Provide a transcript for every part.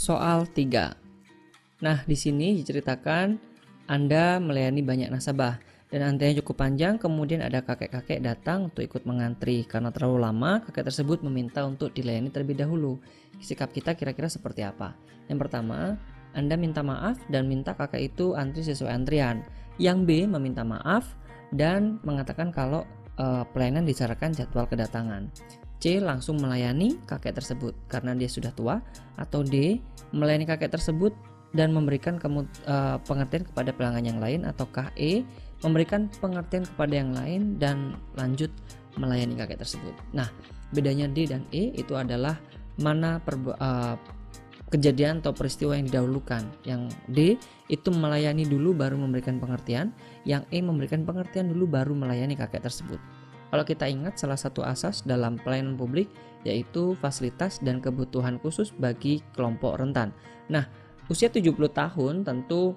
Soal 3. Nah, di sini diceritakan Anda melayani banyak nasabah dan antriannya cukup panjang, kemudian ada kakek-kakek datang untuk ikut mengantri. Karena terlalu lama, kakek tersebut meminta untuk dilayani terlebih dahulu. Sikap kita kira-kira seperti apa? Yang pertama, Anda minta maaf dan minta kakek itu antri sesuai antrian. Yang B, meminta maaf dan mengatakan kalau pelayanan disyaratkan jadwal kedatangan. C, langsung melayani kakek tersebut karena dia sudah tua. Atau D, melayani kakek tersebut dan memberikan pengertian kepada pelanggan yang lain. Ataukah E, memberikan pengertian kepada yang lain dan lanjut melayani kakek tersebut. Nah, bedanya D dan E itu adalah mana kejadian atau peristiwa yang didahulukan. Yang D itu melayani dulu baru memberikan pengertian, yang E memberikan pengertian dulu baru melayani kakek tersebut. Kalau kita ingat, salah satu asas dalam pelayanan publik yaitu fasilitas dan kebutuhan khusus bagi kelompok rentan. Nah, usia 70 tahun tentu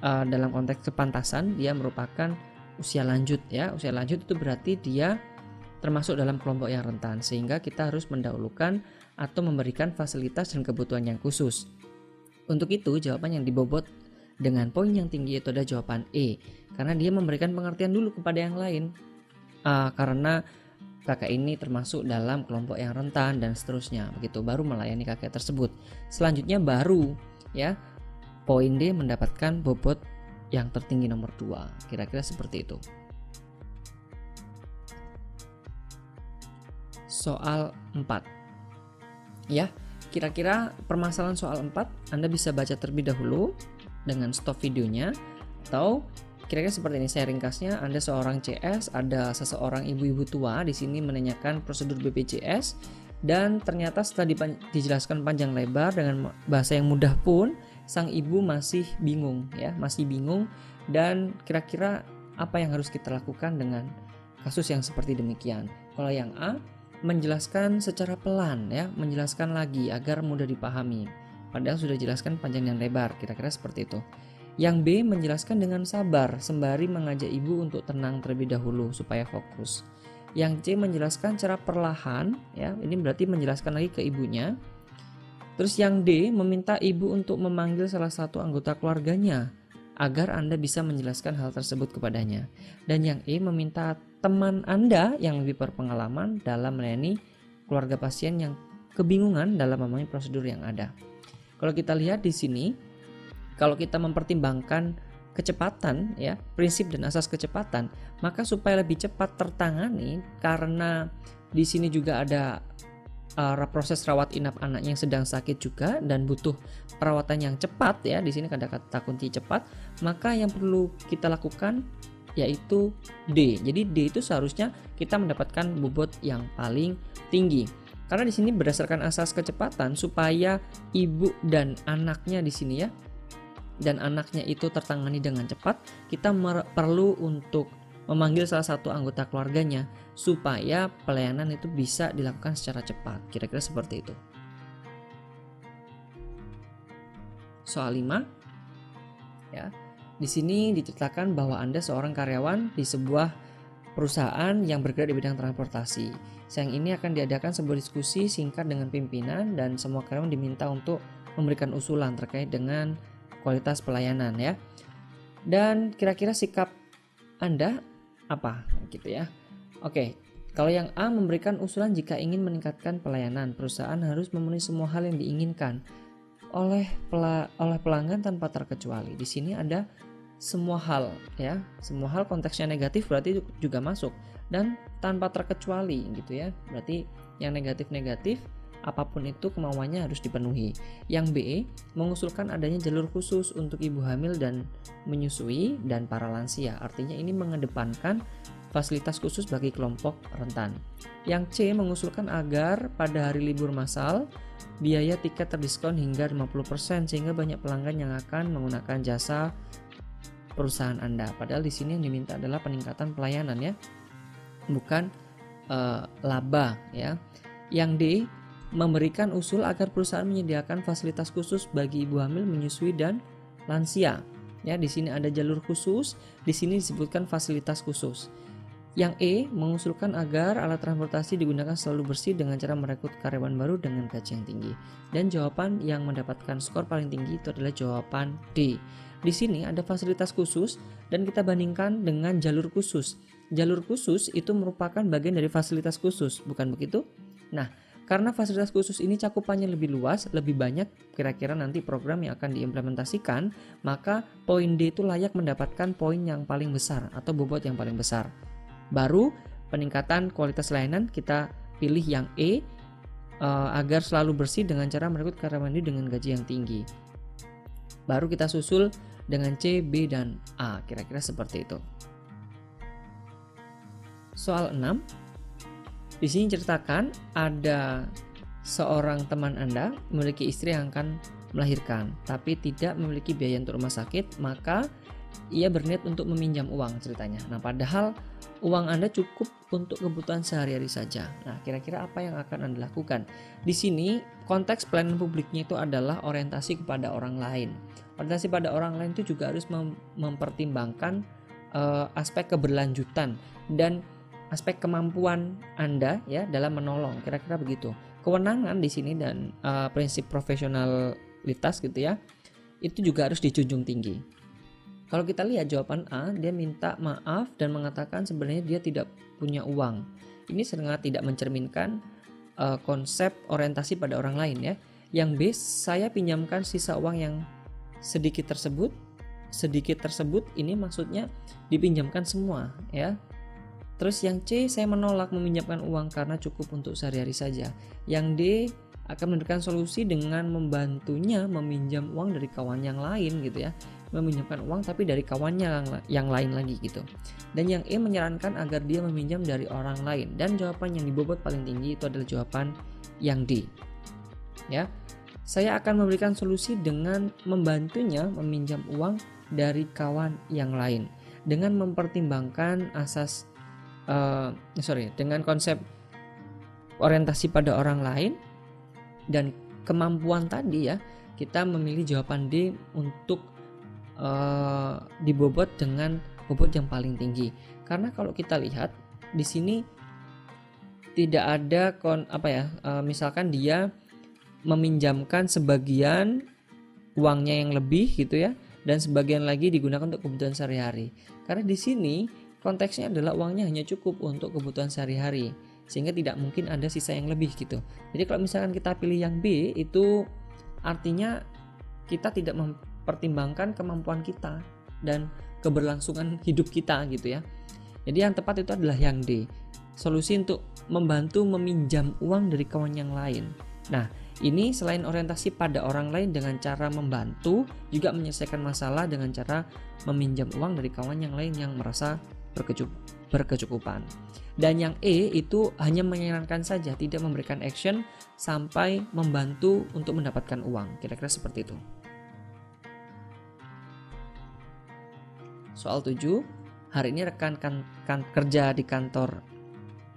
dalam konteks kepantasan dia merupakan usia lanjut ya. Usia lanjut itu berarti dia termasuk dalam kelompok yang rentan, sehingga kita harus mendahulukan atau memberikan fasilitas dan kebutuhan yang khusus. Untuk itu, jawaban yang dibobot dengan poin yang tinggi itu adalah jawaban E, karena dia memberikan pengertian dulu kepada yang lain. Karena kakek ini termasuk dalam kelompok yang rentan dan seterusnya, begitu baru melayani kakek tersebut. Selanjutnya baru ya poin D mendapatkan bobot yang tertinggi nomor 2. Kira-kira seperti itu. Soal 4. Ya, kira-kira permasalahan soal 4 Anda bisa baca terlebih dahulu dengan stop videonya, atau kira-kira seperti ini saya ringkasnya. Anda seorang CS, ada seseorang ibu-ibu tua di sini menanyakan prosedur BPJS, dan ternyata setelah dijelaskan panjang lebar dengan bahasa yang mudah pun sang ibu masih bingung ya, dan kira-kira apa yang harus kita lakukan dengan kasus yang seperti demikian. Kalau yang A, menjelaskan secara pelan ya, menjelaskan lagi agar mudah dipahami. Padahal sudah jelaskan panjang dan lebar, kira-kira seperti itu. Yang B, menjelaskan dengan sabar sembari mengajak ibu untuk tenang terlebih dahulu supaya fokus. Yang C, menjelaskan secara perlahan ya, ini berarti menjelaskan lagi ke ibunya. Terus yang D, meminta ibu untuk memanggil salah satu anggota keluarganya agar Anda bisa menjelaskan hal tersebut kepadanya. Dan yang E, meminta teman Anda yang lebih berpengalaman dalam melayani keluarga pasien yang kebingungan dalam memahami prosedur yang ada. Kalau kita lihat di sini, kalau kita mempertimbangkan kecepatan ya, prinsip dan asas kecepatan, maka supaya lebih cepat tertangani, karena di sini juga ada proses rawat inap anak yang sedang sakit juga dan butuh perawatan yang cepat ya, di sini ada kata kunci cepat, maka yang perlu kita lakukan yaitu D. Jadi D itu seharusnya kita mendapatkan bobot yang paling tinggi. Karena di sini berdasarkan asas kecepatan, supaya ibu dan anaknya di sini ya, dan anaknya itu tertangani dengan cepat, kita perlu untuk memanggil salah satu anggota keluarganya supaya pelayanan itu bisa dilakukan secara cepat. Kira-kira seperti itu. Soal 5. Ya. Di sini diceritakan bahwa Anda seorang karyawan di sebuah perusahaan yang bergerak di bidang transportasi. Siang ini akan diadakan sebuah diskusi singkat dengan pimpinan dan semua karyawan diminta untuk memberikan usulan terkait dengan kualitas pelayanan ya. Dan kira-kira sikap Anda apa gitu ya. Oke, kalau yang A, memberikan usulan jika ingin meningkatkan pelayanan, perusahaan harus memenuhi semua hal yang diinginkan oleh pelanggan tanpa terkecuali. Di sini ada semua hal ya. Semua hal konteksnya negatif berarti juga masuk, dan tanpa terkecuali gitu ya. Berarti yang negatif-negatif apapun itu kemauannya harus dipenuhi. Yang B, mengusulkan adanya jalur khusus untuk ibu hamil dan menyusui dan para lansia. Artinya ini mengedepankan fasilitas khusus bagi kelompok rentan. Yang C, mengusulkan agar pada hari libur massal biaya tiket terdiskon hingga 50% sehingga banyak pelanggan yang akan menggunakan jasa perusahaan Anda. Padahal di sini yang diminta adalah peningkatan pelayanan ya, bukan laba ya. Yang D, memberikan usul agar perusahaan menyediakan fasilitas khusus bagi ibu hamil, menyusui dan lansia. Ya, di sini ada jalur khusus, di sini disebutkan fasilitas khusus. Yang E, mengusulkan agar alat transportasi digunakan selalu bersih dengan cara merekrut karyawan baru dengan gaji yang tinggi. Dan jawaban yang mendapatkan skor paling tinggi itu adalah jawaban D. Di sini ada fasilitas khusus dan kita bandingkan dengan jalur khusus. Jalur khusus itu merupakan bagian dari fasilitas khusus, bukan begitu? Nah, karena fasilitas khusus ini cakupannya lebih luas, lebih banyak kira-kira nanti program yang akan diimplementasikan, maka poin D itu layak mendapatkan poin yang paling besar atau bobot yang paling besar. Baru peningkatan kualitas layanan kita pilih yang E, agar selalu bersih dengan cara merekrut karyawan dengan gaji yang tinggi. Baru kita susul dengan C, B, dan A, kira-kira seperti itu. Soal 6. Di sini ceritakan ada seorang teman Anda memiliki istri yang akan melahirkan, tapi tidak memiliki biaya untuk rumah sakit, maka ia berniat untuk meminjam uang ceritanya. Nah, padahal uang Anda cukup untuk kebutuhan sehari-hari saja. Nah, kira-kira apa yang akan Anda lakukan? Di sini konteks pelayanan publiknya itu adalah orientasi kepada orang lain. Orientasi pada orang lain itu juga harus mempertimbangkan aspek keberlanjutan dan aspek kemampuan Anda ya dalam menolong. Kira-kira begitu. Kewenangan di sini dan prinsip profesionalitas gitu ya, itu juga harus dijunjung tinggi. Kalau kita lihat jawaban A, dia minta maaf dan mengatakan sebenarnya dia tidak punya uang. Ini sangat tidak mencerminkan konsep orientasi pada orang lain ya. Yang B, saya pinjamkan sisa uang yang sedikit tersebut. Sedikit tersebut ini maksudnya dipinjamkan semua ya. Terus yang C, saya menolak meminjamkan uang karena cukup untuk sehari-hari saja. Yang D, akan memberikan solusi dengan membantunya meminjam uang dari kawan yang lain gitu ya. Meminjamkan uang tapi dari kawannya yang lain lagi gitu. Dan yang E menyarankan agar dia meminjam dari orang lain. Dan jawaban yang dibobot paling tinggi itu adalah jawaban yang D. Ya. Saya akan memberikan solusi dengan membantunya meminjam uang dari kawan yang lain dengan mempertimbangkan dengan konsep orientasi pada orang lain dan kemampuan tadi ya, kita memilih jawaban D untuk dibobot dengan bobot yang paling tinggi. Karena kalau kita lihat di sini tidak ada misalkan dia meminjamkan sebagian uangnya yang lebih gitu ya, dan sebagian lagi digunakan untuk kebutuhan sehari-hari. Karena di sini konteksnya adalah uangnya hanya cukup untuk kebutuhan sehari-hari, sehingga tidak mungkin ada sisa yang lebih gitu. Jadi kalau misalkan kita pilih yang B, itu artinya kita tidak mempertimbangkan kemampuan kita dan keberlangsungan hidup kita gitu ya. Jadi yang tepat itu adalah yang D, solusi untuk membantu meminjam uang dari kawan yang lain. Nah, ini selain orientasi pada orang lain dengan cara membantu, juga menyelesaikan masalah dengan cara meminjam uang dari kawan yang lain yang merasa berkecukupan. Dan yang E itu hanya menyarankan saja, tidak memberikan action sampai membantu untuk mendapatkan uang. Kira-kira seperti itu. Soal 7, hari ini rekan kerja di kantor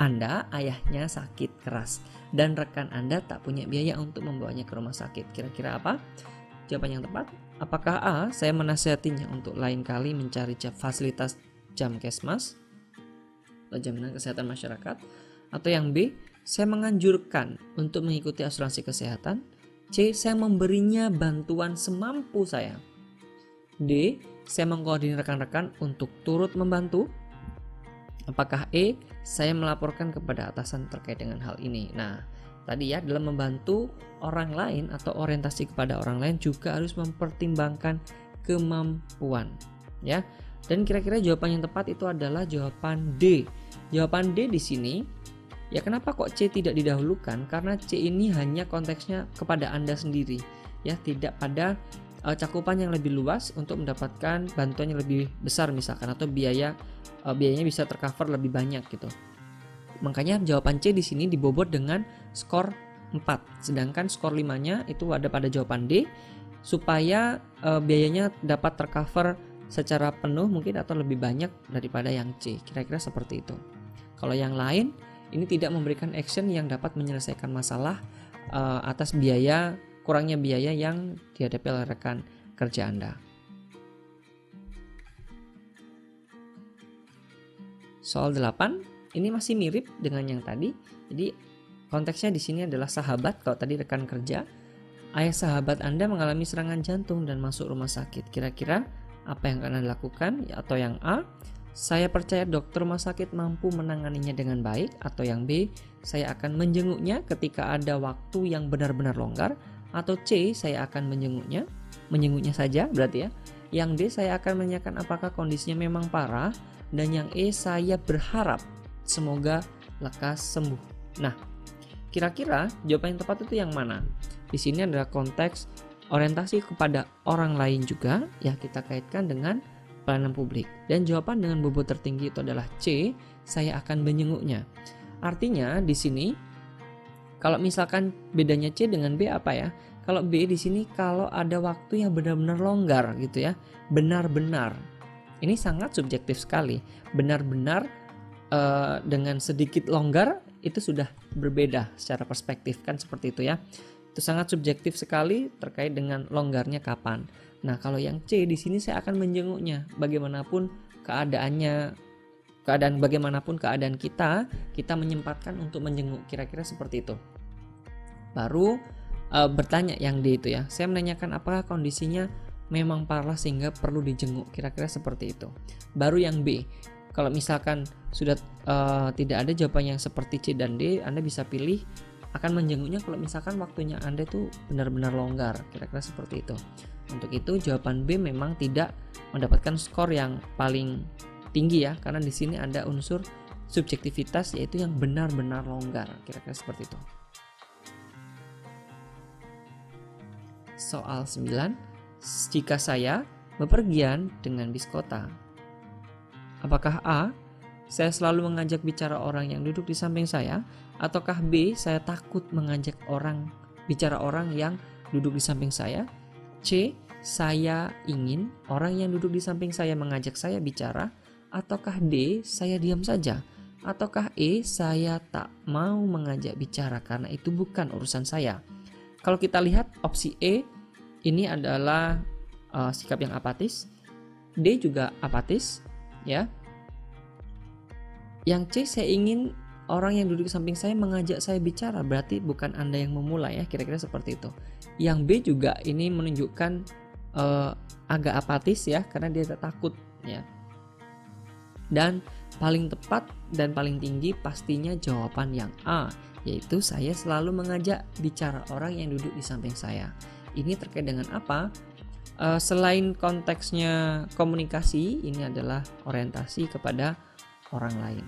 Anda, ayahnya sakit keras dan rekan Anda tak punya biaya untuk membawanya ke rumah sakit. Kira-kira apa? Jawaban yang tepat, apakah A, saya menasihatinya untuk lain kali mencari fasilitas Jamkesmas atau jaminan kesehatan masyarakat, atau yang B, saya menganjurkan untuk mengikuti asuransi kesehatan. C, saya memberinya bantuan semampu saya. D, saya mengkoordinir rekan-rekan untuk turut membantu. Apakah E, saya melaporkan kepada atasan terkait dengan hal ini. Nah, tadi ya, dalam membantu orang lain atau orientasi kepada orang lain juga harus mempertimbangkan kemampuan ya. Dan kira-kira jawaban yang tepat itu adalah jawaban D. Jawaban D di sini, ya kenapa kok C tidak didahulukan? Karena C ini hanya konteksnya kepada Anda sendiri, ya tidak pada cakupan yang lebih luas untuk mendapatkan bantuan yang lebih besar misalkan, atau biayanya bisa tercover lebih banyak gitu. Makanya jawaban C di sini dibobot dengan skor 4, sedangkan skor 5-nya itu ada pada jawaban D supaya biayanya dapat tercover secara penuh mungkin atau lebih banyak daripada yang C. Kira-kira seperti itu. Kalau yang lain ini tidak memberikan action yang dapat menyelesaikan masalah atas kurangnya biaya yang dihadapi oleh rekan kerja Anda. Soal 8 ini masih mirip dengan yang tadi. Jadi konteksnya di sini adalah sahabat. Kalau tadi rekan kerja, ayah sahabat Anda mengalami serangan jantung dan masuk rumah sakit. Kira-kira apa yang akan Anda lakukan? Atau yang A, saya percaya dokter rumah sakit mampu menanganinya dengan baik. Atau yang B, saya akan menjenguknya ketika ada waktu yang benar-benar longgar. Atau C, saya akan menjenguknya saja berarti ya. Yang D, saya akan menanyakan apakah kondisinya memang parah. Dan yang E, saya berharap semoga lekas sembuh. Nah, kira-kira jawaban yang tepat itu yang mana? Di sini adalah konteks orientasi kepada orang lain juga, ya kita kaitkan dengan pelayanan publik. Dan jawaban dengan bobot tertinggi itu adalah C, saya akan menjenguknya. Artinya di sini kalau misalkan bedanya C dengan B apa ya? Kalau B di sini kalau ada waktu yang benar-benar longgar gitu ya, benar-benar. Ini sangat subjektif sekali. Benar-benar dengan sedikit longgar itu sudah berbeda secara perspektif kan seperti itu ya. Itu sangat subjektif sekali terkait dengan longgarnya kapan. Nah, kalau yang C di sini saya akan menjenguknya. Bagaimanapun bagaimanapun keadaan kita menyempatkan untuk menjenguk. Kira-kira seperti itu. Baru bertanya yang D itu ya. Saya menanyakan apakah kondisinya memang parah sehingga perlu dijenguk. Kira-kira seperti itu. Baru yang B. Kalau misalkan sudah tidak ada jawaban yang seperti C dan D, Anda bisa pilih akan menjenguknya kalau misalkan waktunya Anda itu benar-benar longgar. Kira-kira seperti itu. Untuk itu jawaban B memang tidak mendapatkan skor yang paling tinggi ya, karena di sini ada unsur subjektivitas yaitu yang benar-benar longgar. Kira-kira seperti itu. Soal 9. Jika saya bepergian dengan bis kota, apakah A, saya selalu mengajak bicara orang yang duduk di samping saya, ataukah B, saya takut mengajak bicara orang yang duduk di samping saya? C, saya ingin orang yang duduk di samping saya mengajak saya bicara, ataukah D, saya diam saja? Ataukah E, saya tak mau mengajak bicara karena itu bukan urusan saya? Kalau kita lihat opsi E, ini adalah sikap yang apatis. D juga apatis, ya. Yang C, saya ingin orang yang duduk di samping saya mengajak saya bicara, berarti bukan Anda yang memulai ya, kira-kira seperti itu. Yang B juga ini menunjukkan agak apatis ya, karena dia takut ya. Dan paling tepat dan paling tinggi pastinya jawaban yang A, yaitu saya selalu mengajak bicara orang yang duduk di samping saya. Ini terkait dengan apa? Selain konteksnya komunikasi, ini adalah orientasi kepada orang lain.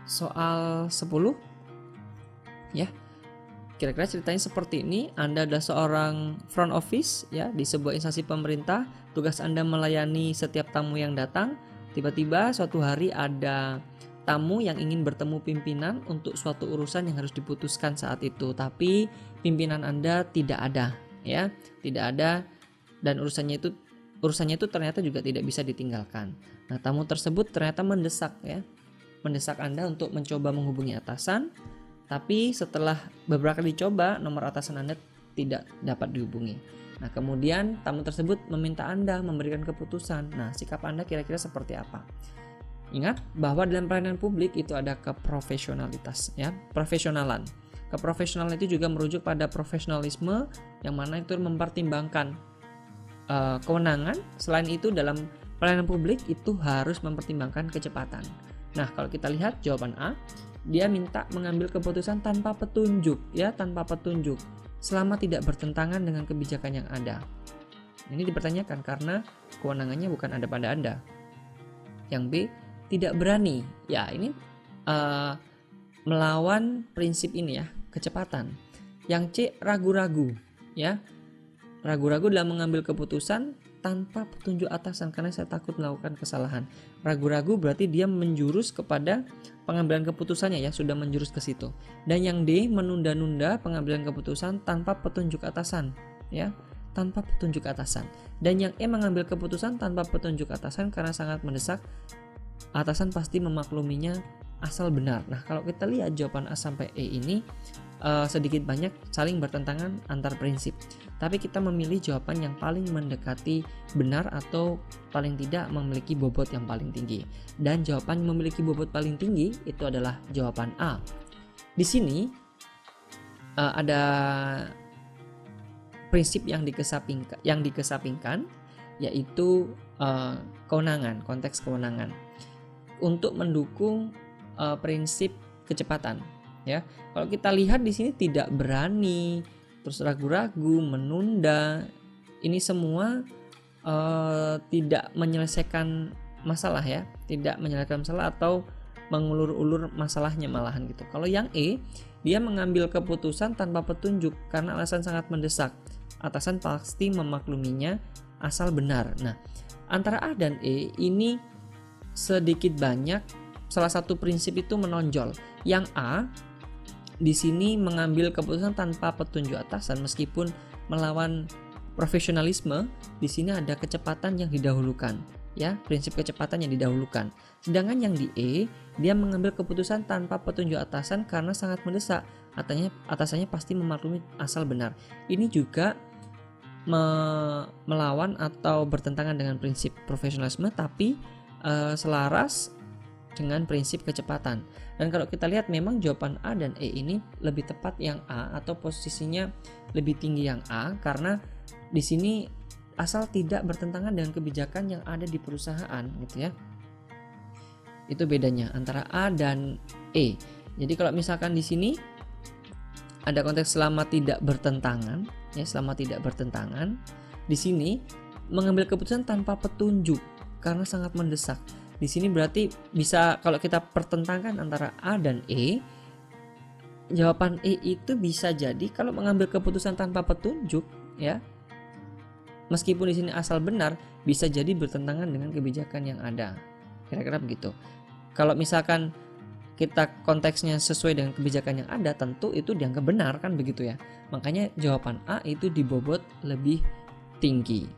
Soal 10 ya. Kira-kira ceritanya seperti ini. Anda adalah seorang front office ya di sebuah instansi pemerintah. Tugas Anda melayani setiap tamu yang datang. Tiba-tiba suatu hari ada tamu yang ingin bertemu pimpinan untuk suatu urusan yang harus diputuskan saat itu, tapi pimpinan Anda tidak ada, ya, tidak ada, dan urusannya itu ternyata juga tidak bisa ditinggalkan. Nah, tamu tersebut ternyata mendesak Anda untuk mencoba menghubungi atasan, tapi setelah beberapa kali dicoba, nomor atasan Anda tidak dapat dihubungi. Nah, kemudian tamu tersebut meminta Anda memberikan keputusan. Nah, sikap Anda kira-kira seperti apa? Ingat bahwa dalam pelayanan publik itu ada keprofesionalitas ya, profesionalan. Keprofesionalan itu juga merujuk pada profesionalisme yang mana itu mempertimbangkan kewenangan. Selain itu dalam pelayanan publik itu harus mempertimbangkan kecepatan. Nah, kalau kita lihat jawaban A, dia minta mengambil keputusan tanpa petunjuk ya, tanpa petunjuk selama tidak bertentangan dengan kebijakan yang ada. Ini dipertanyakan karena kewenangannya bukan ada pada Anda. Yang B, tidak berani. Ya, ini melawan prinsip ini ya, kecepatan. Yang C, ragu-ragu ya. Ragu-ragu dalam mengambil keputusan tanpa petunjuk atasan karena saya takut melakukan kesalahan. Ragu-ragu berarti dia menjurus kepada pengambilan keputusannya ya, sudah menjurus ke situ. Dan yang D, menunda-nunda pengambilan keputusan tanpa petunjuk atasan ya, tanpa petunjuk atasan. Dan yang E, mengambil keputusan tanpa petunjuk atasan karena sangat mendesak. Atasan pasti memakluminya asal benar. Nah, kalau kita lihat jawaban A sampai E ini sedikit banyak saling bertentangan antar prinsip. Tapi kita memilih jawaban yang paling mendekati benar atau paling tidak memiliki bobot yang paling tinggi. Dan jawaban yang memiliki bobot paling tinggi itu adalah jawaban A. Di sini ada prinsip yang dikesampingkan yaitu kewenangan, konteks kewenangan untuk mendukung prinsip kecepatan. Ya, kalau kita lihat di sini tidak berani, terus ragu-ragu, menunda, ini semua tidak menyelesaikan masalah ya, tidak menyelesaikan masalah atau mengulur-ulur masalahnya malahan gitu. Kalau yang E, dia mengambil keputusan tanpa petunjuk karena alasan sangat mendesak. Atasan pasti memakluminya asal benar. Nah, antara A dan E ini sedikit banyak salah satu prinsip itu menonjol. Yang A di sini mengambil keputusan tanpa petunjuk atasan meskipun melawan profesionalisme. Di sini ada kecepatan yang didahulukan, ya, prinsip kecepatan yang didahulukan. Sedangkan yang di E, dia mengambil keputusan tanpa petunjuk atasan karena sangat mendesak. Atasannya pasti memaklumi asal benar. Ini juga melawan atau bertentangan dengan prinsip profesionalisme, tapi selaras dengan prinsip kecepatan. Dan kalau kita lihat memang jawaban A dan E ini lebih tepat yang A atau posisinya lebih tinggi yang A karena di sini asal tidak bertentangan dengan kebijakan yang ada di perusahaan gitu ya. Itu bedanya antara A dan E. Jadi kalau misalkan di sini ada konteks selama tidak bertentangan, ya, selama tidak bertentangan. Di sini mengambil keputusan tanpa petunjuk karena sangat mendesak. Di sini berarti bisa kalau kita pertentangkan antara A dan E, jawaban E itu bisa jadi kalau mengambil keputusan tanpa petunjuk, ya. Meskipun di sini asal benar, bisa jadi bertentangan dengan kebijakan yang ada. Kira-kira begitu. Kalau misalkan kita konteksnya sesuai dengan kebijakan yang ada, tentu itu dianggap benar kan begitu ya. Makanya jawaban A itu dibobot lebih tinggi.